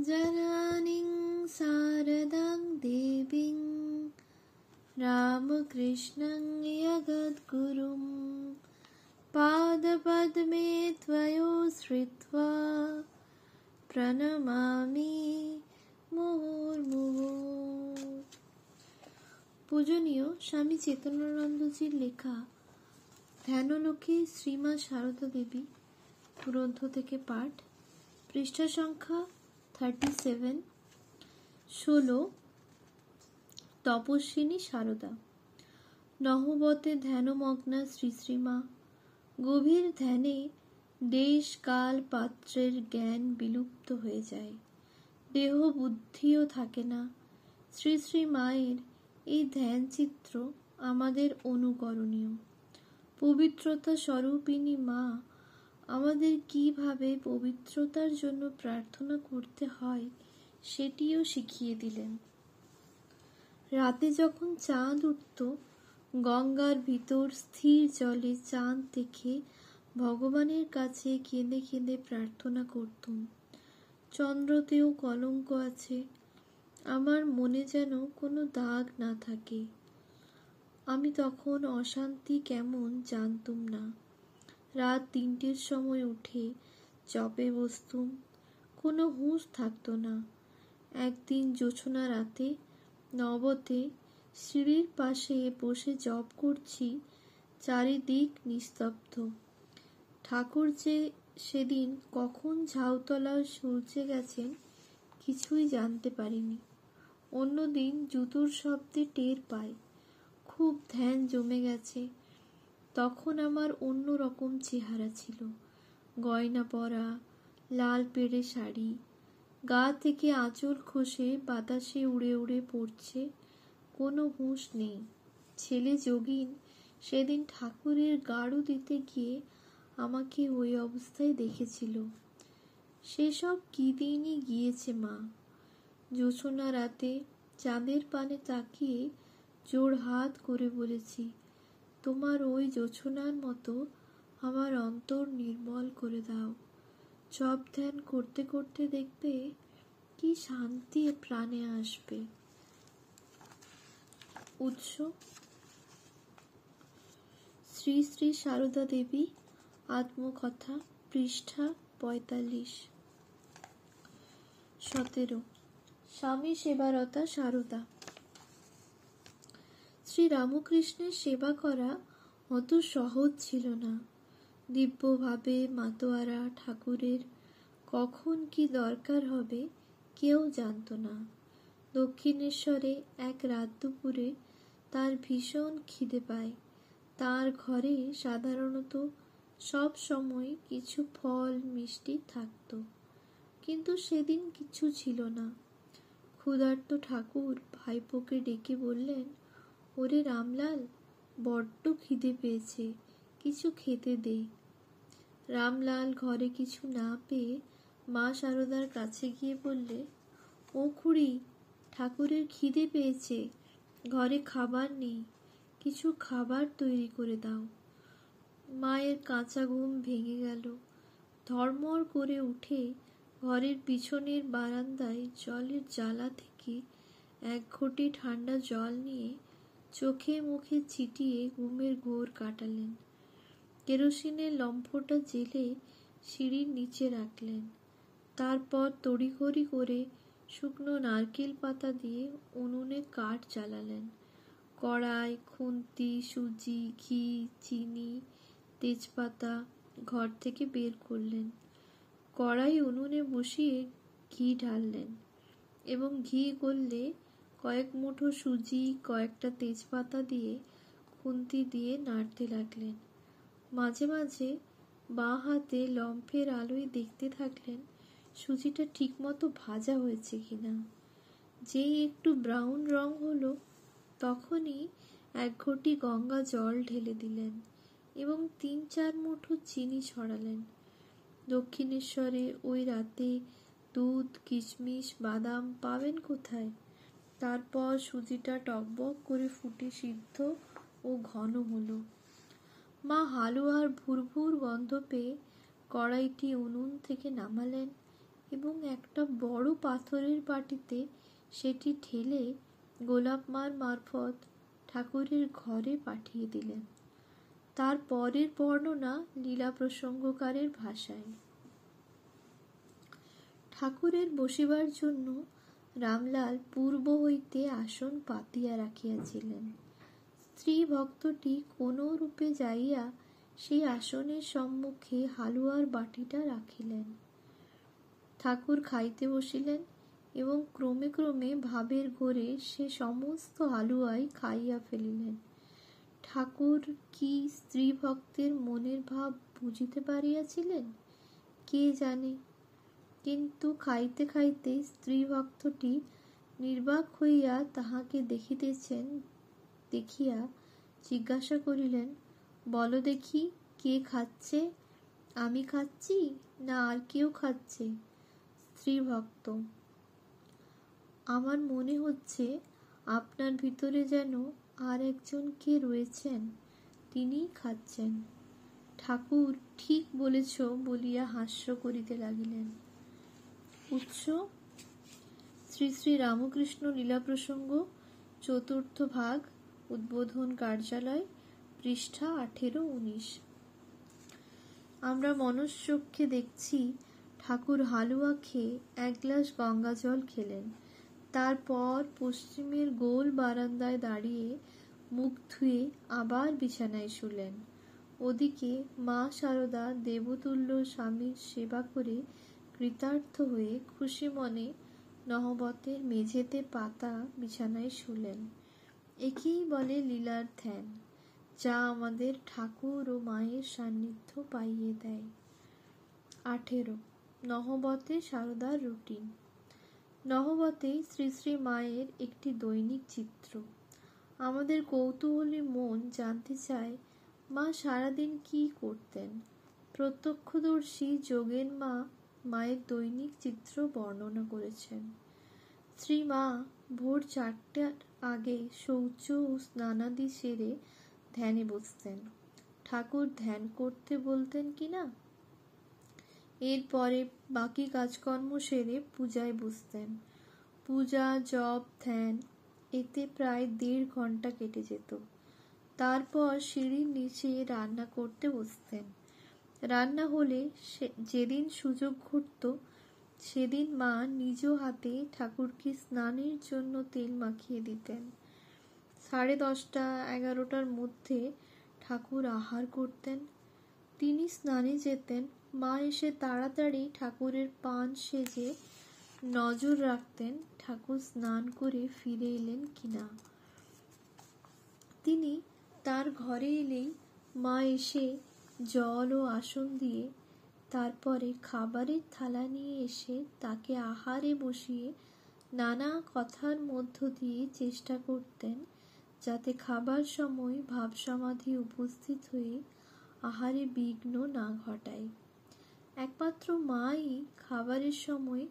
জননীং শারদাং দেবীং রামকৃষ্ণং জগদ্গুরুং পাদপদ্মে ত্বয়োশ্রিত্বা প্রণমামি মুহুর্মুহুঃ। পূজনীয় স্বামী চেতনানন্দজির লেখা ধ্যানলোকে শ্রীমা সারদা দেবী গ্রন্থ থেকে পাঠ, পৃষ্ঠা সংখ্যা 37। 16 তপস্বিনী সারদা। নহবতে ধ্যানমগ্না শ্রী শ্রীমা। গভীর ধ্যানে দেশ কাল পাত্রের জ্ঞান বিলুপ্ত হয়ে যায়, দেহ বুদ্ধিও থাকে না। শ্রী শ্রী মায়ের এই ধ্যান চিত্র আমাদের অনুকরণীয়। পবিত্রতা স্বরূপিণী মা আমাদের কিভাবে পবিত্রতার জন্য প্রার্থনা করতে হয় সেটিও শিখিয়ে দিলেন। রাতে যখন চাঁদ উঠত, গঙ্গার ভিতর স্থির জলে চাঁদ দেখে ভগবানের কাছে কেঁদে কেঁদে প্রার্থনা করতুম, চন্দ্রতেও কলঙ্ক আছে, আমার মনে যেন কোনো দাগ না থাকে। আমি তখন অশান্তি কেমন জানতুম না। রাত 3টের সময় উঠে জপে বসতুম, কোনো হুঁশ থাকতো না। একদিন জোছনা রাতে নবতে সিঁড়ির পাশে বসে জপ করছি, চারিদিক নিস্তব্ধ। ঠাকুর যে সেদিন কখন ঝাউতলায় সূর্যে গেছেন কিছুই জানতে পারিনি। অন্যদিন জুতোর শব্দে টের পাই, খুব ধ্যান জমে গেছে। তখন আমার অন্য রকম চেহারা ছিল, গয়না পরা, লাল পেড়ে শাড়ি, গা থেকে আঁচল খসে বাতাসে উড়ে উড়ে পড়ছে, কোনো হুঁশ নেই। ছেলে যোগীন সেদিন ঠাকুরের গাড়ু দিতে গিয়ে আমাকে ওই অবস্থায় দেখেছিল। সেসব কি দিনই গিয়েছে মা। জোছনা রাতে চাঁদের পানে তাকিয়ে জোড় হাত করে বলেছি, তোমার ওই জোছনার মতো আমার অন্তর নির্মল করে দাও। জপ ধ্যান করতে করতে দেখবে কি শান্তি প্রাণে আসবে। উৎস শ্রী শ্রী সারদা দেবী আত্মকথা, পৃষ্ঠা 45। 17 স্বামী সেবারতা সারদা। শ্রী রামকৃষ্ণের সেবা করা অত সহজ ছিল না। দিব্যভাবে মাতোয়ারা ঠাকুরের কখন কি দরকার হবে কেউ জানত না। দক্ষিণেশ্বরে এক রাত দুপুরে তার ভীষণ খিদে পায়। তার ঘরে সাধারণত সব সময় কিছু ফল মিষ্টি থাকত, কিন্তু সেদিন কিছু ছিল না। ক্ষুধার্ত ঠাকুর ভাইপোকে ডেকে বললেন, ওরে রামলাল, বড্ড খিদে পেয়েছে, কিছু খেতে দে। রামলাল ঘরে কিছু না পেয়ে মা সারদার কাছে গিয়ে বললে, ও খুড়ি, ঠাকুরের খিদে পেয়েছে, ঘরে খাবার নেই, কিছু খাবার তৈরি করে দাও। মায়ের কাঁচা ঘুম ভেঙে গেল। ধর্মর করে উঠে ঘরের পিছনের বারান্দায় জলের জালা থেকে এক ঘটি ঠান্ডা জল নিয়ে চোখে মুখে ছিটিয়ে ঘুমের ঘোর কাটালেন। কেরোসিনের লম্ফটা জেলে সিঁড়ির নিচে রাখলেন। তারপর তড়িঘড়ি করে শুকনো নারকেল পাতা দিয়ে উনুনে কাঠ জ্বালালেন। কড়াই, খুন্তি, সুজি, ঘি, চিনি, তেজপাতা ঘর থেকে বের করলেন। কড়াই উনুনে বসিয়ে ঘি ঢাললেন এবং ঘি গললে কয়েক মুঠো সুজি, কয়েকটা তেজপাতা দিয়ে খুন্তি দিয়ে নাড়তে লাগলেন। মাঝে মাঝে বাঁ হাতে লম্ফের আলোয় দেখতে থাকলেন সুজিটা ঠিকমতো ভাজা হয়েছে কিনা। যেই একটু ব্রাউন রং হলো, তখনই এক ঘটি গঙ্গা জল ঢেলে দিলেন এবং 3-4 মুঠো চিনি ছড়ালেন। দক্ষিণেশ্বরে ওই রাতে দুধ, কিশমিশ, বাদাম পাবেন কোথায়? তারপর সুজিটা টকবক করে ফুটে সিদ্ধ ও ঘন হলো। মা হালুয়ার ভুরভুর গন্ধ পেয়ে কড়াইটি উনুন থেকে নামালেন এবং একটা বড় পাথরের বাটিতে সেটি ঠেলে গোলাপ মার মারফত ঠাকুরের ঘরে পাঠিয়ে দিলেন। তার পরের বর্ণনা লীলা প্রসঙ্গকারের ভাষায়। ঠাকুরের বসিবার জন্য রামলাল পূর্ব হইতে আসন পাতিয়া রাখিয়াছিলেন। স্ত্রী ভক্তটি কোনো রূপে যাইয়া সেই আসনের সম্মুখে হালুয়ার বাটিটা রাখিলেন। ঠাকুর খাইতে বসিলেন এবং ক্রমে ক্রমে ভাবের ঘোরে সে সমস্ত হালুয়াই খাইয়া ফেলিলেন। ঠাকুর কি স্ত্রী ভক্তের মনের ভাব বুঝিতে পারিয়াছিলেন কে জানে, কিন্তু খাইতে খাইতে স্ত্রী ভক্তটি নির্বাক হইয়া তাহাকে দেখিতেছেন দেখিয়া জিজ্ঞাসা করিলেন, বলো দেখি কে খাচ্ছে, আমি খাচ্ছি না আর কেউ খাচ্ছে? স্ত্রী ভক্ত, আমার মনে হচ্ছে আপনার ভিতরে যেন আর একজন কে রয়েছেন, তিনিই খাচ্ছেন। ঠাকুর ঠিক বলেছ বলিয়া হাস্য করিতে লাগিলেন। উৎস শ্রী শ্রী রামকৃষ্ণ লীলা প্রসঙ্গ, চতুর্থ ভাগ, উদ্বোধন কার্যালয়, পৃষ্ঠা 18-19। আমরা মনশ্চক্ষে দেখছি ঠাকুর হালুয়া খেয়ে এক গ্লাস গঙ্গা জল খেলেন। তারপর পশ্চিমের গোল বারান্দায় দাঁড়িয়ে মুখ ধুয়ে আবার বিছানায় শুলেন। ওদিকে মা সারদা দেবতুল্য স্বামীর সেবা করে কৃতার্থ হয়ে খুশি মনে নহবতের মেঝেতে পাতা বিছানায় শুলেন। একেই বলে লীলার ধ্যান, যা আমাদের ঠাকুর ও মায়ের সান্নিধ্য পাইয়ে দেয়। 18 নহবতে সারদার রুটিন। নহবতে শ্রী শ্রী মায়ের একটি দৈনিক চিত্র। আমাদের কৌতূহলী মন জানতে চায় মা সারাদিন কি করতেন। প্রত্যক্ষদর্শী যোগেন মা মায়ের দৈনিক চিত্র বর্ণনা করেছেন। শ্রীমা ভোর 4টার আগে শৌচ ও স্নানাদি সেরে ধ্যানে বসতেন। ঠাকুর ধ্যান করতে বলতেন কিনা। এরপরে বাকি কাজকর্ম সেরে পূজায় বসতেন। পূজা, জপ, ধ্যান এতে প্রায় 1.5 ঘন্টা কেটে যেত। তারপর সিঁড়ির নিচে রান্না করতে বসতেন। রান্না হলে যেদিন সুযোগ ঘটত সেদিন মা নিজ হাতে ঠাকুরকে স্নানের জন্য তেল মাখিয়ে দিতেন। 10:30-11টার মধ্যে ঠাকুর আহার করতেন। তিনি স্নানে যেতেন। মা এসে তাড়াতাড়ি ঠাকুরের পান সেজে নজর রাখতেন ঠাকুর স্নান করে ফিরে এলেন কিনা। তিনি তার ঘরে এলেই মা এসে জল ও আসন দিয়ে তারপরে খাবারের থালা নিয়ে এসে তাকে আহারে বসিয়ে নানা কথার মধ্য দিয়ে চেষ্টা করতেন যাতে খাবার সময় ভাব সমাধি উপস্থিত হয়ে আহারে বিঘ্ন না ঘটায়। একমাত্র মাই খাবারের সময়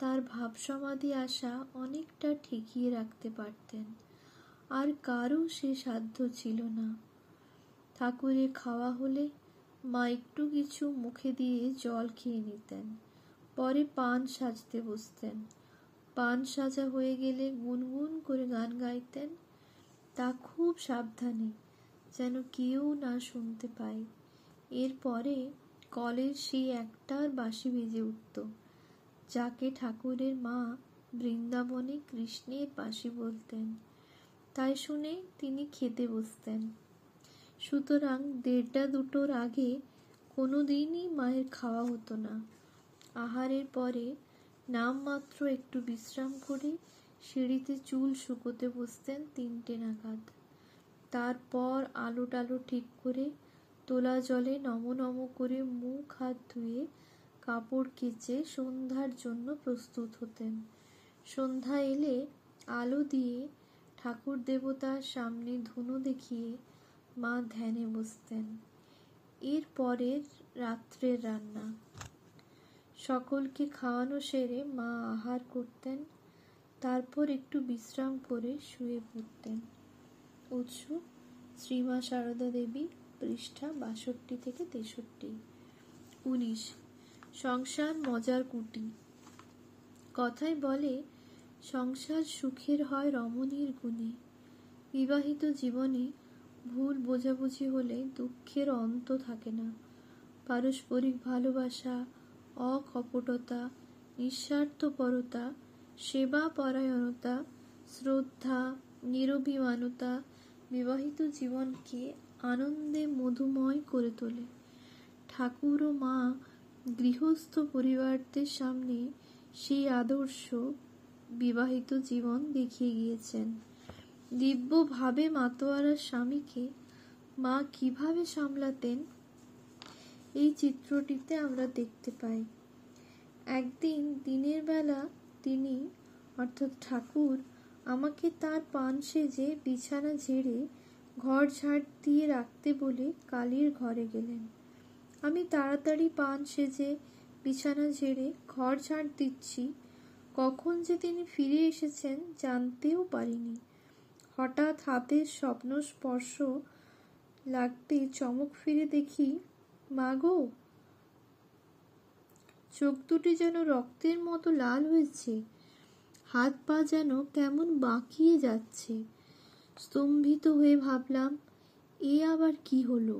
তার ভাব সমাধি আসা অনেকটা ঠেকিয়ে রাখতে পারতেন। আর কারও সে সাধ্য ছিল না। ঠাকুরের খাওয়া হলে মা একটু কিছু মুখে দিয়ে জল খেয়ে নিতেন। পরে পান সাজতে বসতেন। পান সাজা হয়ে গেলে গুনগুন করে গান গাইতেন, তা খুব সাবধানে, যেন কেউ না শুনতে পায়। এরপরে কলের সেই একটার বাঁশি বেজে উঠত, যাকে ঠাকুরের মা বৃন্দাবনে কৃষ্ণের বাঁশি বলতেন। তাই শুনে তিনি খেতে বসতেন। সুতরাং 1:30-2টোর আগে কোনো দিনই মায়ের খাওয়া হতো না। আহারের পরে নামমাত্র একটু বিশ্রাম করে সিঁড়িতে চুল শুকোতে বসতেন 3টে নাগাদ। তারপর আলো টালো ঠিক করে তোলা জলে নম নম করে মুখ হাত ধুয়ে কাপড় কেচে সন্ধ্যার জন্য প্রস্তুত হতেন। সন্ধ্যা এলে আলো দিয়ে ঠাকুর দেবতার সামনে ধুনো দেখিয়ে মা ধ্যানে বসতেন। এরপরের রাত্রের রান্না। সকলকে খাওয়ানো সেরে মা আহার করতেন। তারপর একটু বিশ্রাম করে শুয়ে পড়তেন। উৎস শ্রীমা সারদা দেবী, পৃষ্ঠা 62-63। 19 সংসার মজার কুটি। কথায় বলে, সংসার সুখের হয় রমণীর গুণে। বিবাহিত জীবনে ভুল বোঝাবুঝি হলে দুঃখের অন্ত থাকে না। পারস্পরিক ভালোবাসা, অকপটতা, নিঃস্বার্থপরতা, সেবা পরায়ণতা, শ্রদ্ধা, নিরভিমানতা বিবাহিত জীবনকে আনন্দে মধুময় করে তোলে। ঠাকুর ও মা গৃহস্থ পরিবারদের সামনে সেই আদর্শ বিবাহিত জীবন দেখিয়ে গিয়েছেন। দিব্যভাবে মাতোয়ারার স্বামীকে মা কিভাবে সামলাতেন এই চিত্রটিতে আমরা দেখতে পাই। একদিন দিনের বেলা তিনি অর্থাৎ ঠাকুর আমাকে তার পান সেজে বিছানা ঝেড়ে ঘর ঝাড় দিয়ে রাখতে বলে কালীর ঘরে গেলেন। আমি তাড়াতাড়ি পান সেজে বিছানা ঝেড়ে ঘর ঝাড় দিচ্ছি, কখন যে তিনি ফিরে এসেছেন জানতেও পারিনি। হঠাৎ হাতের স্বপ্ন স্পর্শ লাগতে চমক ফিরে দেখি, মা গো! চোখ দুটি যেন রক্তের মতো লাল হয়েছে, হাত পা যেন কেমন বাঁকিয়ে যাচ্ছে। স্তম্ভিত হয়ে ভাবলাম, এ আবার কি হলো?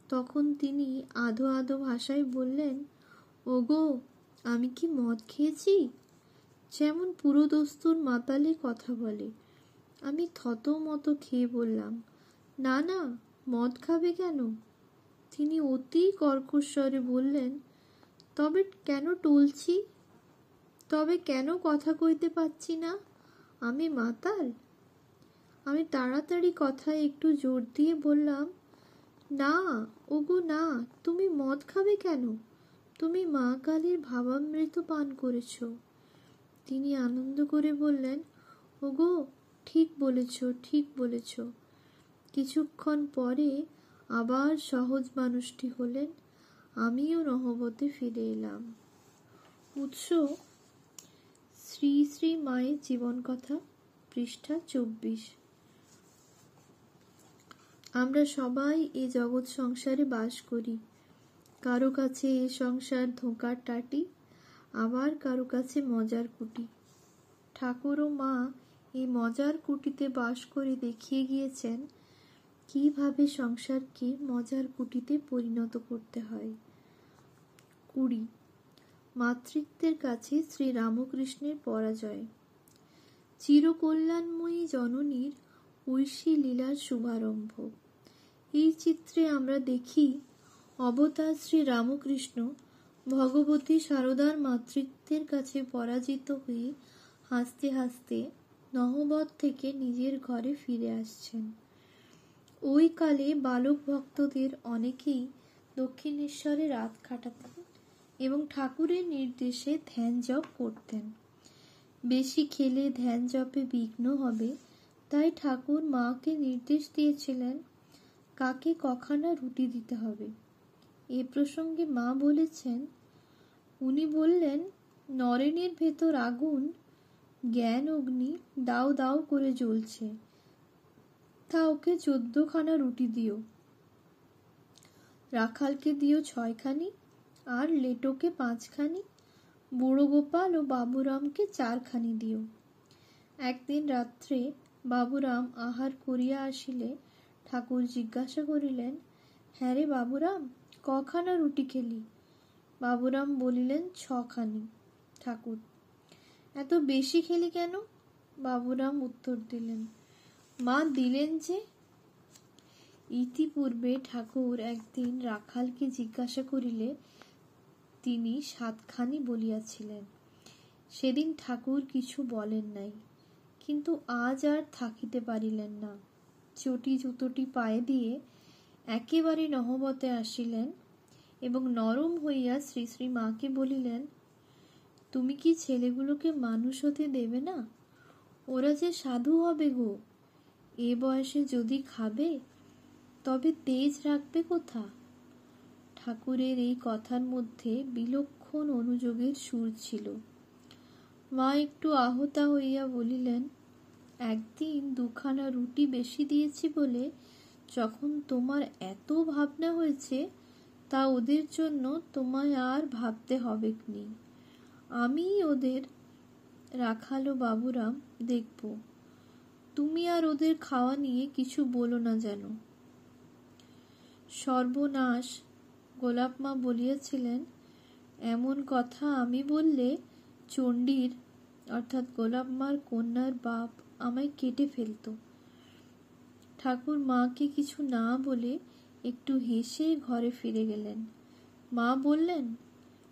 তখন তিনি আধো আধো ভাষায় বললেন, ওগো, আমি কি মদ খেয়েছি? যেমন পুরোদস্তুর মাতালে কথা বলে। আমি থতমত খেয়ে বললাম, না না, মদ খাবে কেন? তিনি অতি কর্কশ্বরে বললেন, তবে কেন টলছি? তবে কেন কথা কইতে পাচ্ছি না? আমি মাতাল? আমি তাড়াতাড়ি কথায় একটু জোর দিয়ে বললাম, না ওগো না, তুমি মদ খাবে কেন? তুমি মা কালীর ভাবামৃত পান করেছ। তিনি আনন্দ করে বললেন, ওগো, ঠিক বলেছ, ঠিক বলেছ। কিছুক্ষণ পরে আবার সহজ মানুষটি হলেন। আমিও নহবতে ফিরে এলাম। উৎস শ্রী শ্রী মায়ের জীবন কথা, পৃষ্ঠা 24। আমরা সবাই এ জগৎ সংসারে বাস করি। কারো কাছে এ সংসার ধোঁকার টাটি, আবার কারো কাছে মজার কুটি। ঠাকুর ও মা এই মজার কুটিতে বাস করে দেখিয়ে গিয়েছেন কিভাবে সংসারকে মজার কুটিতে পরিণত করতে হয়। 20 মাতৃত্বের কাছে শ্রী রামকৃষ্ণের পরাজয়। চিরকল্যাণময়ী জননীর ঐশী লীলার শুভারম্ভ। এই চিত্রে আমরা দেখি অবতার শ্রী রামকৃষ্ণ ভগবতী সারদার মাতৃত্বের কাছে পরাজিত হয়ে হাসতে হাসতে নহবত থেকে নিজের ঘরে ফিরে আসছেন। ওই কালে বালক ভক্তদের অনেকেই দক্ষিণেশ্বরে রাত কাটাতেন এবং ঠাকুরের নির্দেশে ধ্যান জপ করতেন। বেশি খেলে ধ্যান জপে বিঘ্ন হবে, তাই ঠাকুর মাকে নির্দেশ দিয়েছিলেন কাকে কখানা রুটি দিতে হবে। এ প্রসঙ্গে মা বলেছেন, উনি বললেন, নরেনের ভেতর আগুন, জ্ঞান অগ্নি দাও দাও করে জ্বলছে, তা ওকে 14 খানা রুটি দিও, রাখালকে দিও 6 খানি, আর লেটোকে 5 খানি, বুড়ো গোপাল ও বাবুরামকে 4 খানি দিও। একদিন রাত্রে বাবুরাম আহার করিয়া আসিলে ঠাকুর জিজ্ঞাসা করিলেন, হ্যাঁ রে বাবুরাম, কখানা রুটি খেলি? বাবুরাম বলিলেন, 6 খানি। ঠাকুর, এত বেশি খেলি কেন? বাবুরাম উত্তর দিলেন, মা দিলেন যে। ইতিপূর্বে ঠাকুর একদিন রাখালকে জিজ্ঞাসা করিলে তিনি 7 খানি বলিয়াছিলেন। সেদিন ঠাকুর কিছু বলেন নাই, কিন্তু আজ আর থাকিতে পারিলেন না। চটি জুতোটি পায়ে দিয়ে একেবারে নহবতে আসিলেন এবং নরম হইয়া শ্রী শ্রী মাকে বলিলেন, তুমি কি ছেলেগুলোকে মানুষ হতে দেবে না? ওরা যে সাধু হবে গো, এ বয়সে যদি খাবে তবে তেজ রাখবে কোথা? ঠাকুরের এই কথার মধ্যে বিলক্ষণ অনুযোগের সুর ছিল। মা একটু আহতা হইয়া বলিলেন, একদিন 2 খানা রুটি বেশি দিয়েছি বলে যখন তোমার এত ভাবনা হয়েছে, তা ওদের জন্য তোমায় আর ভাবতে হবে নি। আমি ওদের রাখালো বাবুরাম, দেখব। তুমি আর ওদের খাওয়া নিয়ে কিছু বলো না যেন। সর্বনাশ, গোলাপ মা বলিয়াছিলেন, এমন কথা আমি বললে চণ্ডীর অর্থাৎ গোলাপ মার কন্যার বাপ আমায় কেটে ফেলত। ঠাকুর মাকে কিছু না বলে একটু হেসে ঘরে ফিরে গেলেন। মা বললেন,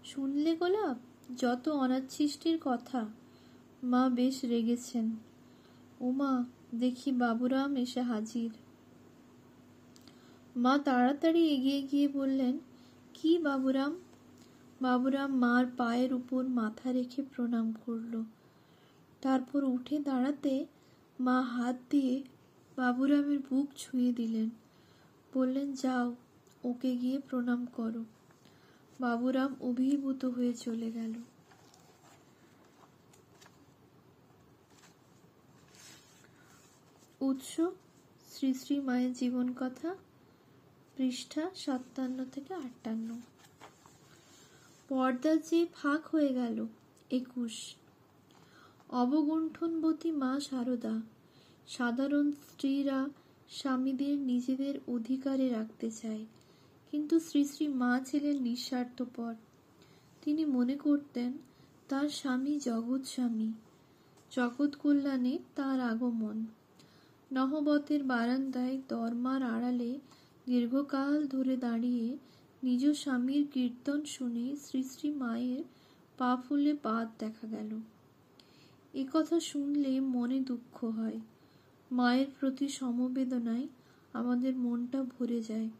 শুনলে গোলাপ, যত অনাচ্ছিষ্টির কথা। মা বেশ রেগেছেন। ওমা, দেখি বাবুরাম এসে হাজির। মা তাড়াতাড়ি এগিয়ে গিয়ে বললেন, কি বাবুরাম? বাবুরাম মার পায়ের উপর মাথা রেখে প্রণাম করল। তারপর উঠে দাঁড়াতে মা হাত দিয়ে বাবুরামের বুক ছুঁয়ে দিলেন। বললেন, যাও, ওকে গিয়ে প্রণাম করো। বাবুরাম অভিভূত হয়ে চলে গেল। উৎস শ্রী শ্রী মায়ের জীবন কথা, পৃষ্ঠা 57 থেকে 58। পর্দা যে ফাঁক হয়ে গেল। 21। অবগুণ্ঠনবতী মা শারদা। সাধারণ স্ত্রীরা স্বামীদের নিজেদের অধিকারে রাখতে চায়, কিন্তু শ্রী শ্রী মা ছিলেন নিঃস্বার্থপর। তিনি মনে করতেন তার স্বামী জগৎ স্বামী, জগৎ কল্যাণে তার আগমন। নহবতের বারান্দায় দরমার আড়ালে দীর্ঘকাল ধরে দাঁড়িয়ে নিজ স্বামীর কীর্তন শুনে শ্রী শ্রী মায়ের পা ফুলে বাদ দেখা গেল। এ কথা শুনলে মনে দুঃখ হয়। মায়ের প্রতি সমবেদনায় আমাদের মনটা ভরে যায়।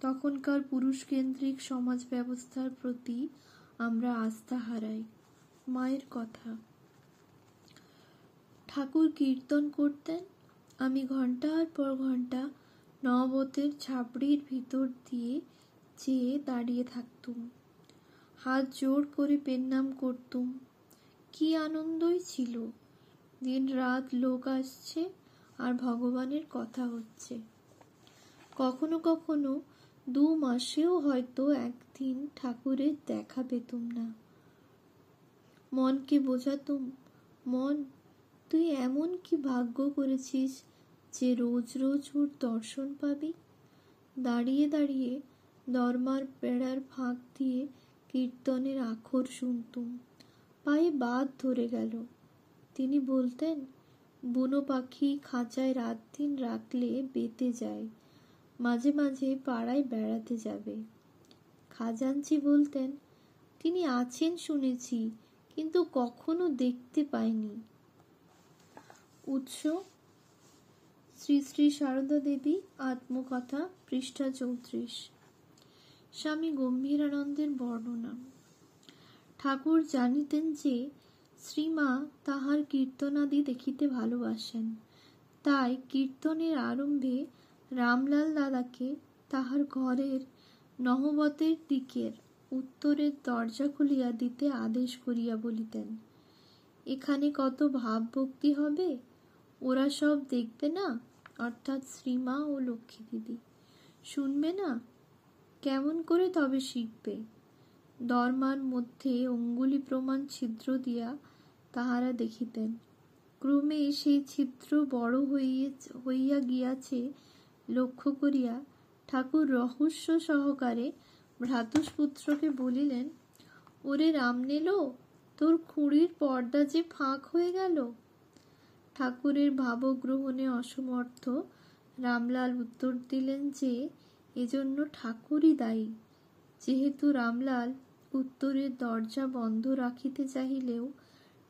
তখনকার পুরুষকেন্দ্রিক সমাজ ব্যবস্থার প্রতি আমরা আস্থা হারাই। মায়ের কথা। ঠাকুর কীর্তন করতেন। আমি ঘন্টার পর ঘন্টা নহবতের ছাবড়ির ভিতর দিয়ে চেয়ে দাঁড়িয়ে থাকতুম। হাত জোর করে পেন্নাম করতুম। কি আনন্দই ছিল! দিন রাত লোক আসছে আর ভগবানের কথা হচ্ছে। কখনো কখনো 2 মাসেও হয়তো একদিন ঠাকুরের দেখা পেতুম না। মনকে বোঝাতুম, মন, তুই এমন কি ভাগ্য করেছিস যে রোজ রোজ ওর দর্শন পাবি। দাঁড়িয়ে দাঁড়িয়ে দরমার বেড়ার ফাঁক দিয়ে কীর্তনের আখর শুনতুম। পায়ে বাদ ধরে গেল। তিনি বলতেন, বুনো পাখি খাঁচায় রাত দিন রাখলে বেঁতে যায়, মাঝে মাঝে পাড়ায় বেড়াতে যাবে। খাজাঞ্চি বলতেন, তিনি আছেন শুনেছি, কিন্তু কখনো দেখতে পাইনি। উৎস শ্রী শ্রী সারদা দেবী আত্মকথা, পৃষ্ঠা 34। স্বামী গম্ভীরানন্দের বর্ণনা। ঠাকুর জানিতেন যে শ্রীমা তাহার কীর্তনাদি দেখিতে ভালোবাসেন। তাই কীর্তনের আরম্ভে রামলাল দাদাকে তাহার ঘরের নহবতের দিকের উত্তরের দরজা খুলিয়া দিতে আদেশ করিয়া বলিতেন, এখানে কত ভাবভক্তি হবে, ওরা সব দেখবে না, অর্থাৎ শ্রীমা ও লক্ষ্মী দিদি শুনবে না, কেমন করে তবে শিখবে। দরমার মধ্যে অঙ্গুলি প্রমাণ ছিদ্র দিয়া তাহারা দেখিতেন। ক্রমে সেই ছিদ্র বড় হইয়া গিয়াছে লক্ষ্য করিয়া ঠাকুর রহস্য সহকারে ভ্রাতুষ্পুত্রকে বলিলেন, ওরে রামনেলো, তোর খুঁড়ির পর্দা যে ফাঁক হয়ে গেল। ঠাকুরের ভাবগ্রহণে অসমর্থ রামলাল উত্তর দিলেন যে এজন্য ঠাকুরই দায়ী। যেহেতু রামলাল উত্তরের দরজা বন্ধ রাখিতে চাহিলেও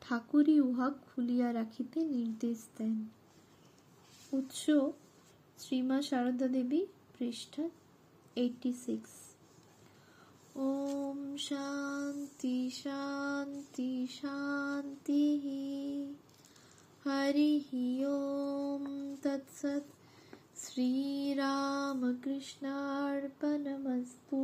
ঠাকুরই উহা খুলিয়া রাখিতে নির্দেশ দেন। উৎস শ্রীমা সারদা দেবী, পৃষ্ঠা 86। ওম শান্তি শান্তি শান্তি। হরি ওম তৎসৎ। শ্রীরামকৃষ্ণার্পণমস্তু।